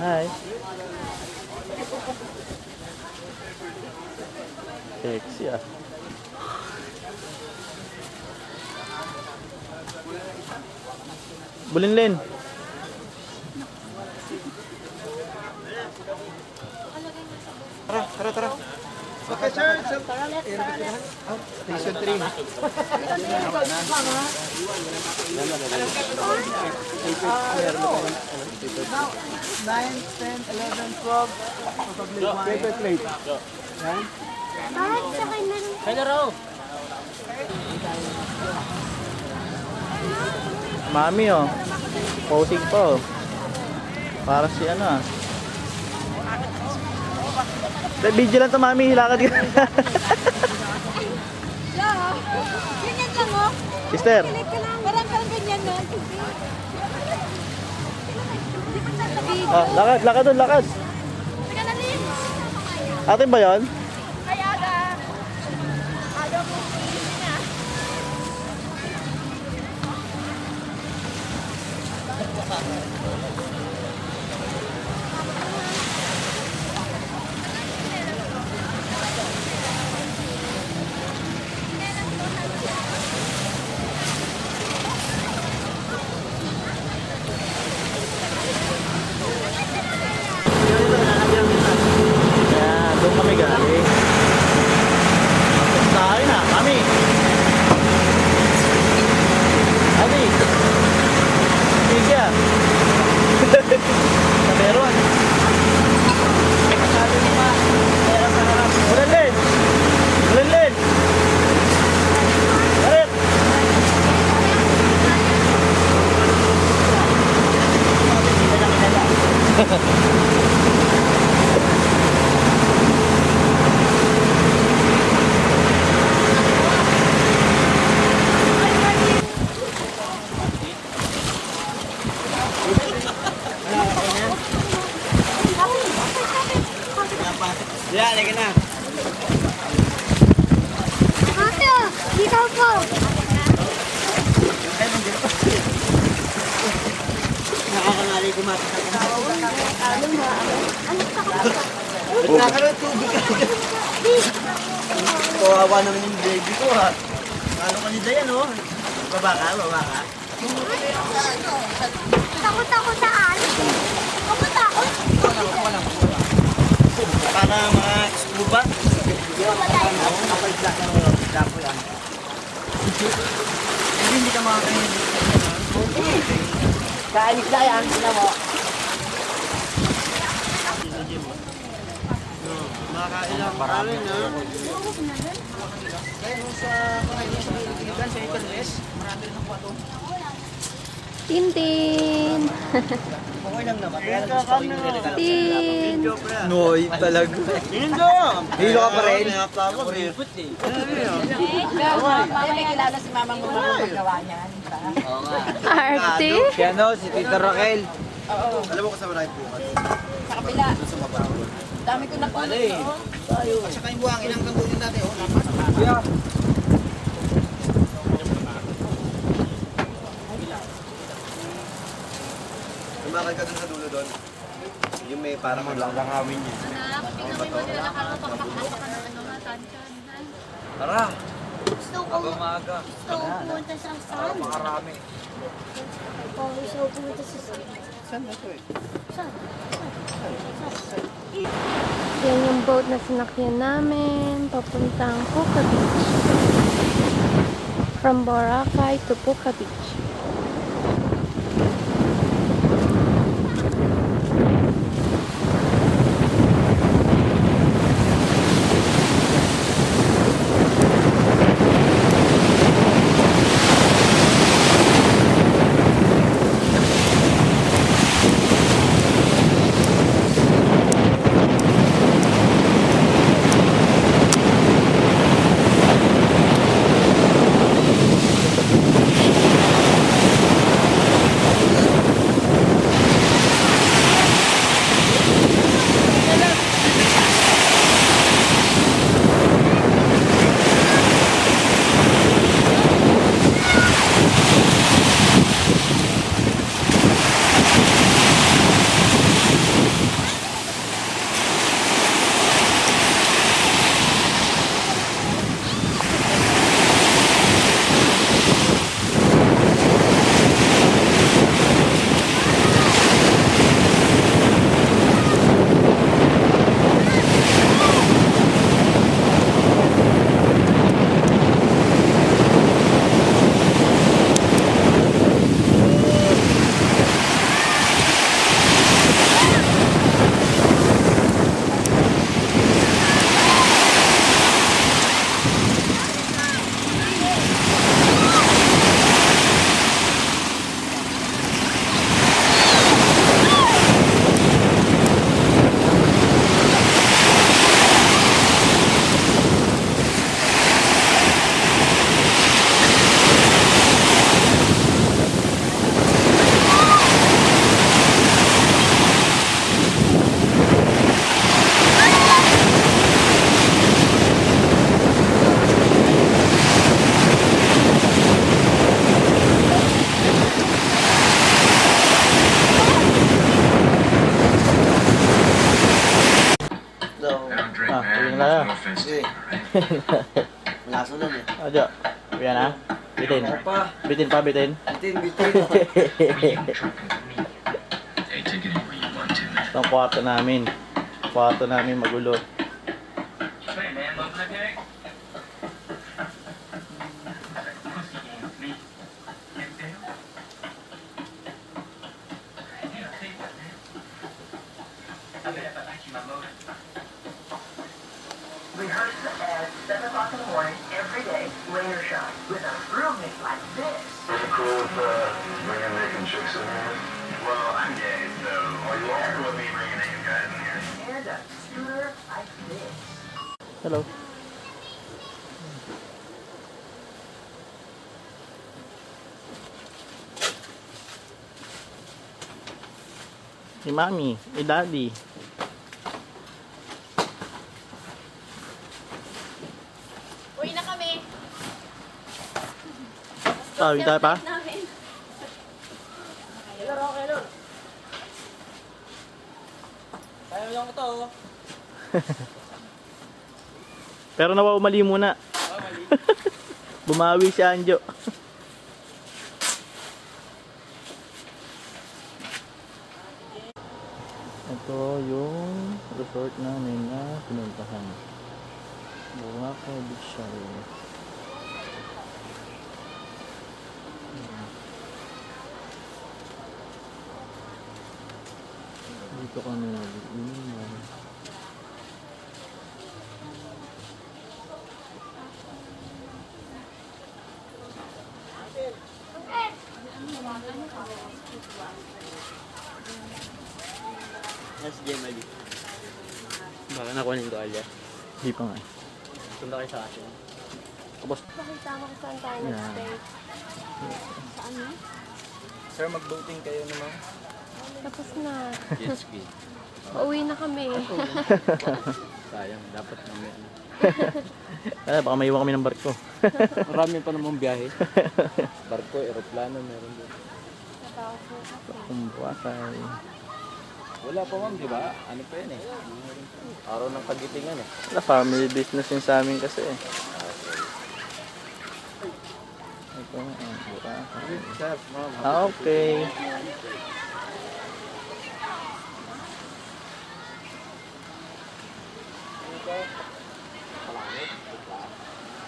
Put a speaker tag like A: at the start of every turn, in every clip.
A: Hi. Sexy ah. Bulinlin.
B: Tara, tara, tara. Okay, sir. Station 3. 9, 10, 11, 12. Paper plate. Yan.
C: Hello.
A: Mami oh. Posing pa oh. Para si ano ah. Video lang to mami, hilakad ka.
D: Ganyan lang oh.
A: Sister.
D: Parang ganyan no.
A: Oh, lakad, lakad doon, lakad.
D: Teka na rin.
A: Atin ba 'yon?
D: Kaya aga. Aga mo.
A: Yan, doon kami galing. Tayo na, mami. Mami. Sige ah. Sa meron. Bulalin. Bulalin. Galit.
B: Yan, lagi na.
D: Ate, dito po.
B: Nakakangali kumata sa kanila.
D: Ano?
B: Nakaroon tubig ka. Kawawa naman yung baby ko ha. Ano kanila yan oh. Baba ka, baba ka.
D: Takot ako saan? Ako takot.
B: Para mga scuba.
D: Matay.
B: Hindi ka makakain.
C: Kaalis na yan, sila mo.
B: Makakailang paralin na. Kaya nung sa pangailan sa Italis, marami rin ang kwato.
D: Tintin.
B: Okay lang naman. Kaya lang gusto ko yung nilagal.
D: Tin.
B: Noy talaga. Hilo! Hilo ka pa rin? Ripot eh.
C: May kilala si mama mo ba ang paggawa niyan?
B: Oo nga.
D: Arte.
B: Si ano, si Tita Raquel. Alam mo kasama na yung bukas.
C: Sa kabila.
B: Sa mababa.
C: Dami ko napulot.
B: At saka yung buhangin ang kantunin natin. Oh, napaka. Lumakad ka dun sa dulo doon. Yung may parang langawin niya. Tara!
D: Gusto ko
B: Umaga.
D: pumunta sa saan?
B: Makarami.
D: Gusto ko pumunta sa saan?
B: Saan na ito eh?
D: Saan? Yan yung boat na sinakyan namin. Papuntang Puka Beach. From Boracay to Puka Beach.
A: kaya.
B: Eh. Laso lang eh.
A: Adyo. Yan na. Bitin.
B: Pa.
A: Bitin pa, bitin.
B: Bitin.
A: Itong kwarto namin. Kwarto namin magulo.
E: Rehearse at 7 o'clock in the morning every day, later shot, with a roommate like this.
F: Pretty cool with bringing naked chicks in here. Well, I'm gay, so are you all cool with me bringing naked guys in here?
E: And a scooter like this.
A: Hello. Si Mami, si Daddy.
C: Uwi na kami.
A: Tawin tayo pa?
C: Namin.
B: Kaya lang ito.
A: Pero nawawali muna. Bumawi si Anjo. Ito yung resort namin na pinuntahan. Boracay Beach Chalet. Dito kami nag-iinom.
B: Yes, Gemali.
A: Baka nakunin ko alya. Hindi pa nga.
B: Tunda kayo sa akin.
A: Tapos,
D: Pakita mo kung saan tayo
A: Yan.
D: nag-stay. Saan na?
B: Sir, mag-boating kayo naman.
D: Tapos na.
B: Jet ski.
D: Pauwi na kami.
B: Sayang, dapat namin.
A: baka maiwan kami ng barko.
B: Marami pa namang biyahe. Barko, aeroplano, meron din.
D: Natakot po kasi.
A: Kumbuasay.
B: Wala pa ma'am, di ba? Ano pa yan eh? Araw ng kagitingan eh.
A: Wala, family business yun sa amin kasi eh. Ito, Boracay.
B: Chef, ma'am.
A: Okay.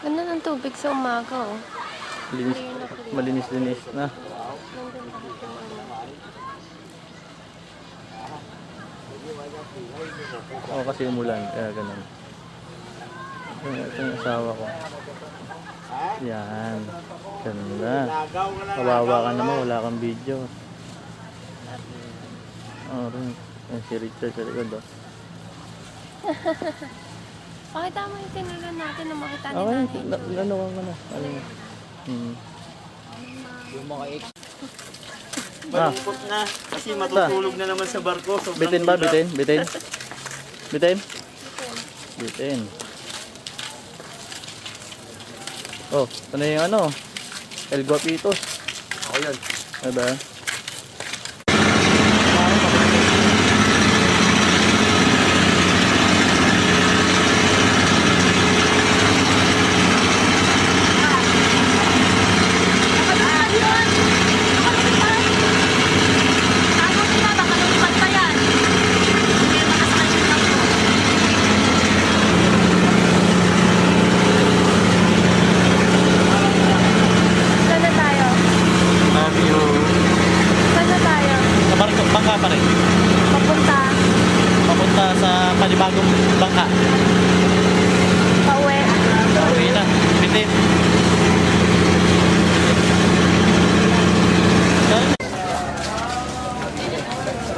D: Ganda ng tubig sa umaga, oh.
A: Linis, malinis-linis na.
D: Nandun lahat yung ano.
A: Oo, kasi umulan. Kaya ganun. Ito yung asawa ko. Yan. Ganda. Kawawa ka naman. Wala kang video. Oo, rin. Yan si Richard sa likod, oh.
D: Pakita mo yung tinilan natin na makita din
A: Okay,
D: natin.
A: ano ka na? Ano nga?
B: Yung mga ex.
A: Malungkot
B: na. Kasi matutulog na naman sa barko.
A: Bitin ba? Bitin? Bitin? Bitin? Bitin. Oh, ito na yung ano? El Guapitos.
B: Ako yun.
A: Diba?
D: Saan na tayo?
A: Love you.
D: Saan na tayo?
A: Sa barko, bangka pa rin.
D: Papunta.
A: Papunta sa panibagong bangka.
D: Pauwi.
A: Uwi na. Bitin.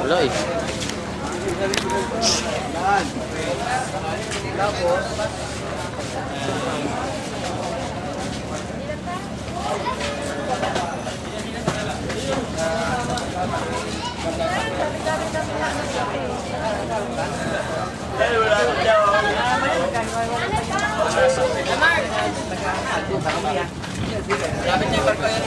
A: Wala eh.
B: Gamit niya yung barko yun.